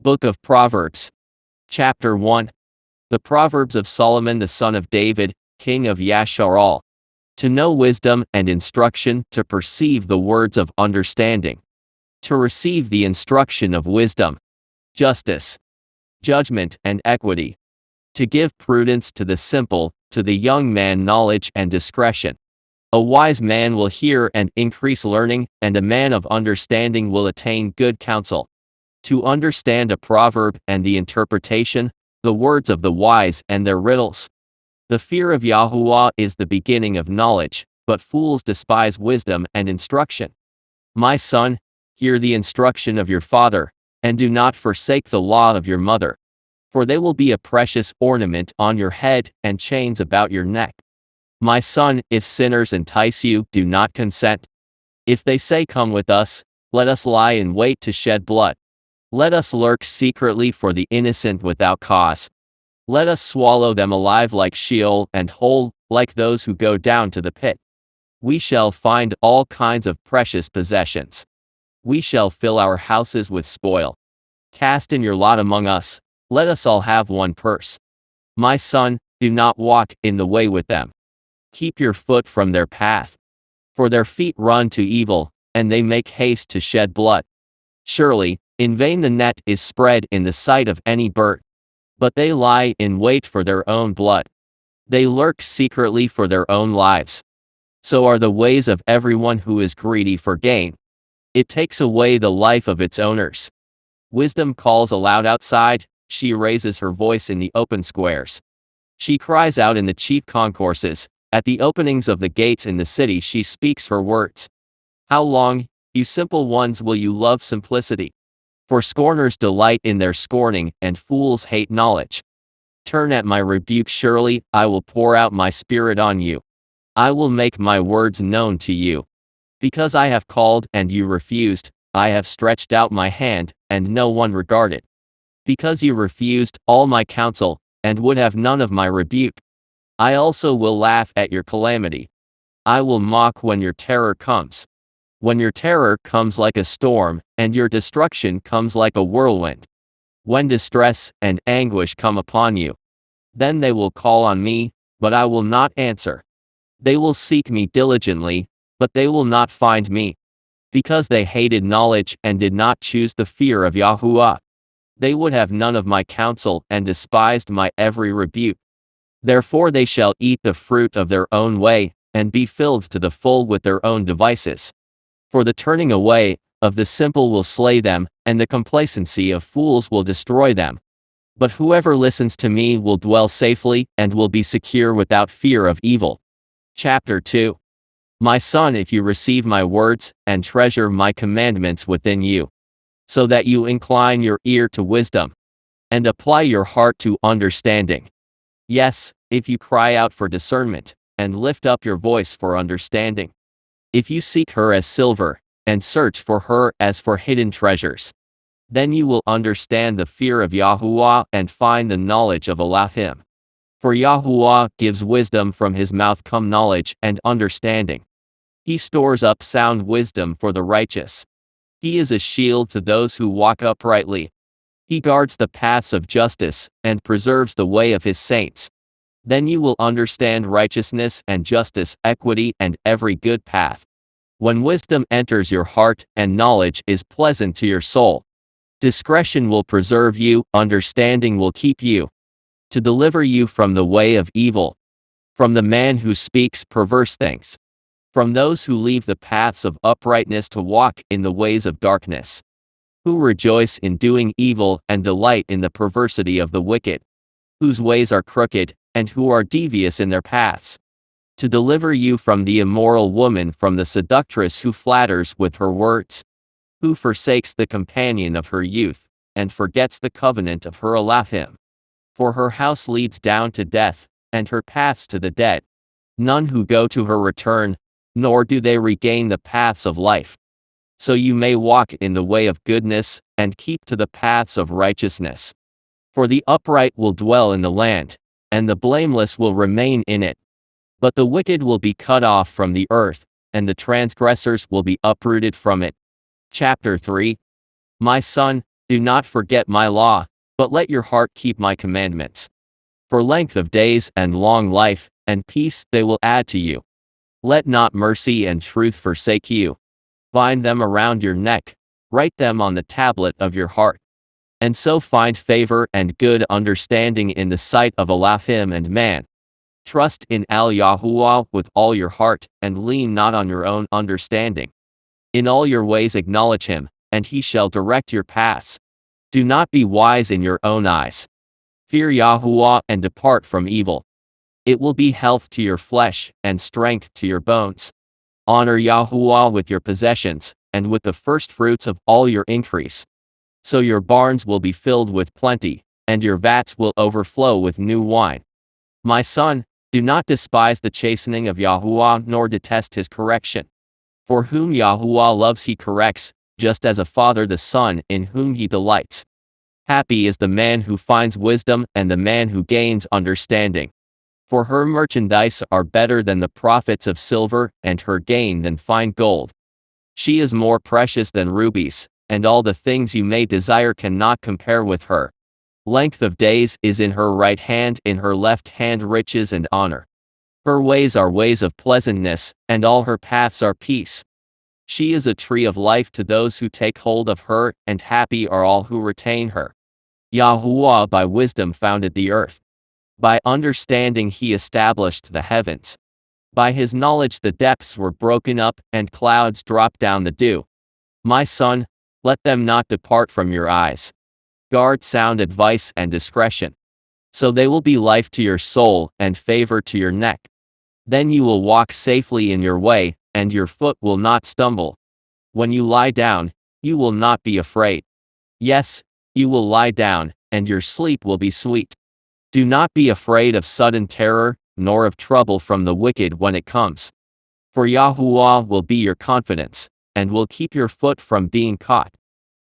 Book of Proverbs. Chapter 1. The Proverbs of Solomon the son of David, king of Yashar'al. To know wisdom and instruction, to perceive the words of understanding. To receive the instruction of wisdom, justice, judgment and equity. To give prudence to the simple, to the young man knowledge and discretion. A wise man will hear and increase learning, and a man of understanding will attain good counsel. To understand a proverb and the interpretation, the words of the wise and their riddles. The fear of YAHUAH is the beginning of knowledge, but fools despise wisdom and instruction. My son, hear the instruction of your father, and do not forsake the law of your mother. For they will be a precious ornament on your head and chains about your neck. My son, if sinners entice you, do not consent. If they say, "Come with us, let us lie in wait to shed blood. Let us lurk secretly for the innocent without cause. Let us swallow them alive like Sheol and whole, like those who go down to the pit. We shall find all kinds of precious possessions. We shall fill our houses with spoil. Cast in your lot among us, let us all have one purse. My son, do not walk in the way with them. Keep your foot from their path. For their feet run to evil, and they make haste to shed blood. Surely, in vain the net is spread in the sight of any bird. But they lie in wait for their own blood. They lurk secretly for their own lives. So are the ways of everyone who is greedy for gain. It takes away the life of its owners. Wisdom calls aloud outside, she raises her voice in the open squares. She cries out in the chief concourses, at the openings of the gates in the city she speaks her words. How long, you simple ones, will you love simplicity? For scorners delight in their scorning, and fools hate knowledge. Turn at my rebuke, surely I will pour out my spirit on you. I will make my words known to you. Because I have called and you refused, I have stretched out my hand, and no one regarded. Because you refused all my counsel, and would have none of my rebuke. I also will laugh at your calamity. I will mock when your terror comes. When your terror comes like a storm, and your destruction comes like a whirlwind. When distress and anguish come upon you. Then they will call on me, but I will not answer. They will seek me diligently, but they will not find me. Because they hated knowledge and did not choose the fear of YAHUAH. They would have none of my counsel and despised my every rebuke. Therefore they shall eat the fruit of their own way, and be filled to the full with their own devices. For the turning away of the simple will slay them, and the complacency of fools will destroy them. But whoever listens to me will dwell safely, and will be secure without fear of evil. Chapter 2. My son, if you receive my words, and treasure my commandments within you, so that you incline your ear to wisdom, and apply your heart to understanding. Yes, if you cry out for discernment, and lift up your voice for understanding. If you seek her as silver, and search for her as for hidden treasures, then you will understand the fear of YAHUAH and find the knowledge of Elohim. For YAHUAH gives wisdom, from his mouth come knowledge and understanding. He stores up sound wisdom for the righteous. He is a shield to those who walk uprightly. He guards the paths of justice, and preserves the way of his saints. Then you will understand righteousness and justice, equity and every good path. When wisdom enters your heart, and knowledge is pleasant to your soul. Discretion will preserve you, understanding will keep you. To deliver you from the way of evil. From the man who speaks perverse things. From those who leave the paths of uprightness to walk in the ways of darkness. Who rejoice in doing evil and delight in the perversity of the wicked. Whose ways are crooked, and who are devious in their paths. To deliver you from the immoral woman, from the seductress who flatters with her words. Who forsakes the companion of her youth. and forgets the covenant of her Elohim. For her house leads down to death, and her paths to the dead. None who go to her return, nor do they regain the paths of life. So you may walk in the way of goodness, and keep to the paths of righteousness. For the upright will dwell in the land, and the blameless will remain in it. But the wicked will be cut off from the earth, and the transgressors will be uprooted from it. Chapter 3. My son, do not forget my law, but let your heart keep my commandments. For length of days and long life, and peace they will add to you. Let not mercy and truth forsake you. Bind them around your neck, write them on the tablet of your heart. And so find favor and good understanding in the sight of Elohim and man. Trust in YAHUAH with all your heart, and lean not on your own understanding. In all your ways acknowledge him, and he shall direct your paths. Do not be wise in your own eyes. Fear YAHUAH and depart from evil. It will be health to your flesh, and strength to your bones. Honor YAHUAH with your possessions, and with the firstfruits of all your increase. So your barns will be filled with plenty, and your vats will overflow with new wine. My son, do not despise the chastening of YAHUAH, nor detest his correction. For whom YAHUAH loves he corrects, just as a father the son in whom he delights. Happy is the man who finds wisdom, and the man who gains understanding. For her merchandise are better than the profits of silver, and her gain than fine gold. She is more precious than rubies, and all the things you may desire cannot compare with her. Length of days is in her right hand, in her left hand riches and honor. Her ways are ways of pleasantness, and all her paths are peace. She is a tree of life to those who take hold of her, and happy are all who retain her. YAHUAH by wisdom founded the earth. By understanding he established the heavens. By his knowledge the depths were broken up, and clouds dropped down the dew. My son, let them not depart from your eyes. Guard sound advice and discretion. So they will be life to your soul, and favor to your neck. Then you will walk safely in your way, and your foot will not stumble. When you lie down, you will not be afraid. Yes, you will lie down, and your sleep will be sweet. Do not be afraid of sudden terror, nor of trouble from the wicked when it comes. For YAHUAH will be your confidence, and will keep your foot from being caught.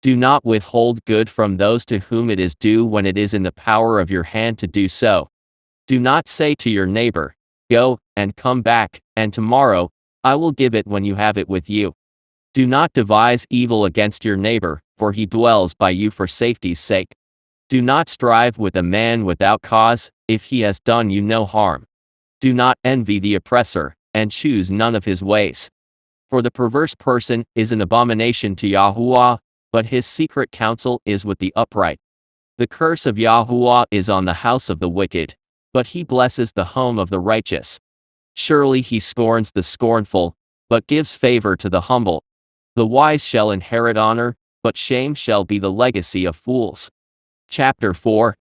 Do not withhold good from those to whom it is due when it is in the power of your hand to do so. Do not say to your neighbor, go, and come back, and tomorrow, I will give it when you have it with you. Do not devise evil against your neighbor, for he dwells by you for safety's sake. Do not strive with a man without cause, if he has done you no harm. Do not envy the oppressor, and choose none of his ways. For the perverse person is an abomination to YAHUAH, but his secret counsel is with the upright. The curse of YAHUAH is on the house of the wicked, but he blesses the home of the righteous. Surely he scorns the scornful, but gives favor to the humble. The wise shall inherit honor, but shame shall be the legacy of fools. Chapter 4.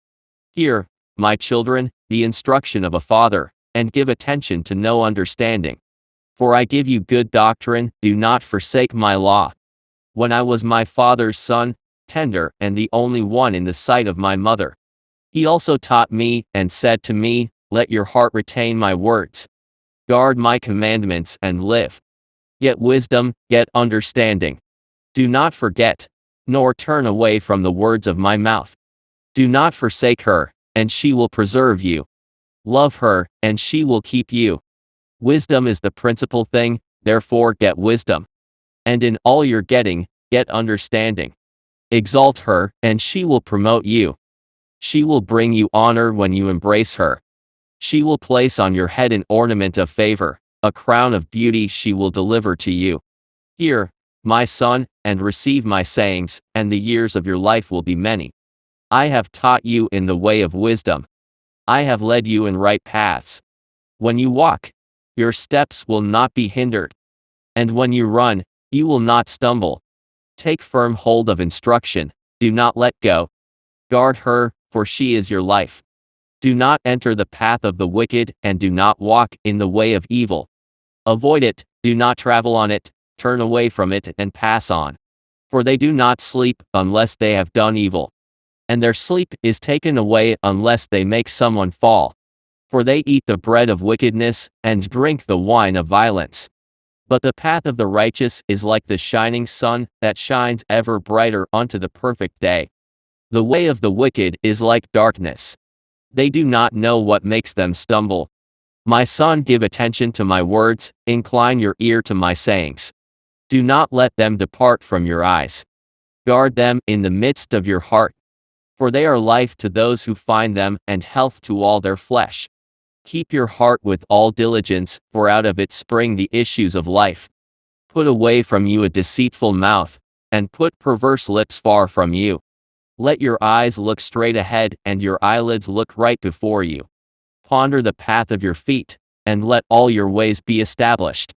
Hear, my children, the instruction of a father, and give attention to no understanding. For I give you good doctrine, do not forsake my law. When I was my father's son, tender and the only one in the sight of my mother, he also taught me, and said to me, let your heart retain my words. Guard my commandments and live. Get wisdom, get understanding. Do not forget, nor turn away from the words of my mouth. Do not forsake her, and she will preserve you. Love her, and she will keep you. Wisdom is the principal thing, therefore get wisdom. And in all your getting, get understanding. Exalt her, and she will promote you. She will bring you honor when you embrace her. She will place on your head an ornament of favor, a crown of beauty she will deliver to you. Hear, my son, and receive my sayings, and the years of your life will be many. I have taught you in the way of wisdom. I have led you in right paths. When you walk, your steps will not be hindered. And when you run, you will not stumble. Take firm hold of instruction, do not let go. Guard her, for she is your life. Do not enter the path of the wicked, and do not walk in the way of evil. Avoid it, do not travel on it, turn away from it and pass on. For they do not sleep unless they have done evil, and their sleep is taken away unless they make someone fall. For they eat the bread of wickedness, and drink the wine of violence. But the path of the righteous is like the shining sun, that shines ever brighter unto the perfect day. The way of the wicked is like darkness. They do not know what makes them stumble. My son, give attention to my words, incline your ear to my sayings. Do not let them depart from your eyes. Guard them in the midst of your heart. For they are life to those who find them, and health to all their flesh. Keep your heart with all diligence, for out of it spring the issues of life. Put away from you a deceitful mouth, and put perverse lips far from you. Let your eyes look straight ahead, and your eyelids look right before you. Ponder the path of your feet, and let all your ways be established.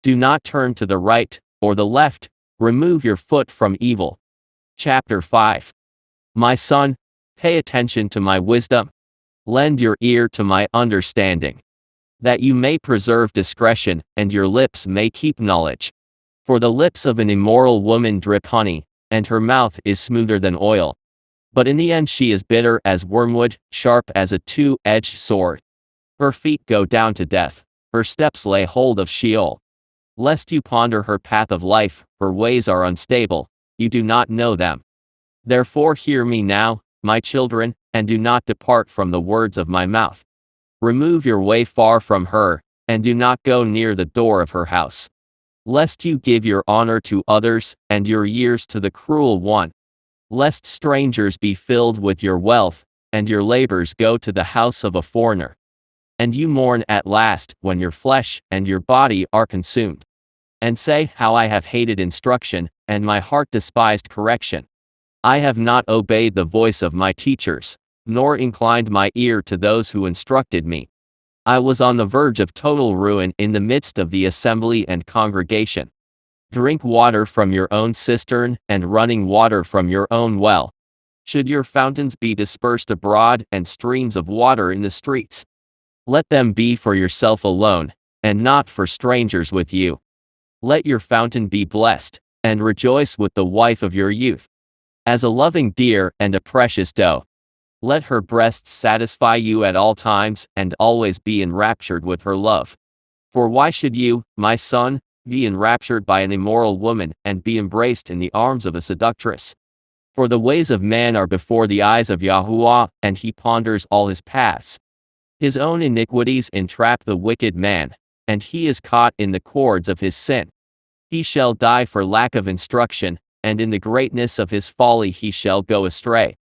Do not turn to the right, or the left, remove your foot from evil. Chapter 5. My son, pay attention to my wisdom. Lend your ear to my understanding, that you may preserve discretion, and your lips may keep knowledge. For the lips of an immoral woman drip honey, and her mouth is smoother than oil. But in the end she is bitter as wormwood, sharp as a two-edged sword. Her feet go down to death, her steps lay hold of Sheol. Lest you ponder her path of life, her ways are unstable, you do not know them. Therefore hear me now, my children, and do not depart from the words of my mouth. Remove your way far from her, and do not go near the door of her house. Lest you give your honor to others, and your years to the cruel one. Lest strangers be filled with your wealth, and your labors go to the house of a foreigner. And you mourn at last, when your flesh and your body are consumed. And say, how I have hated instruction, and my heart despised correction. I have not obeyed the voice of my teachers, nor inclined my ear to those who instructed me. I was on the verge of total ruin in the midst of the assembly and congregation. Drink water from your own cistern, and running water from your own well. Should your fountains be dispersed abroad, and streams of water in the streets? Let them be for yourself alone, and not for strangers with you. Let your fountain be blessed, and rejoice with the wife of your youth. As a loving deer and a precious doe. Let her breasts satisfy you at all times, and always be enraptured with her love. For why should you, my son, be enraptured by an immoral woman, and be embraced in the arms of a seductress? For the ways of man are before the eyes of YAHUAH, and he ponders all his paths. His own iniquities entrap the wicked man, and he is caught in the cords of his sin. He shall die for lack of instruction, and in the greatness of his folly he shall go astray.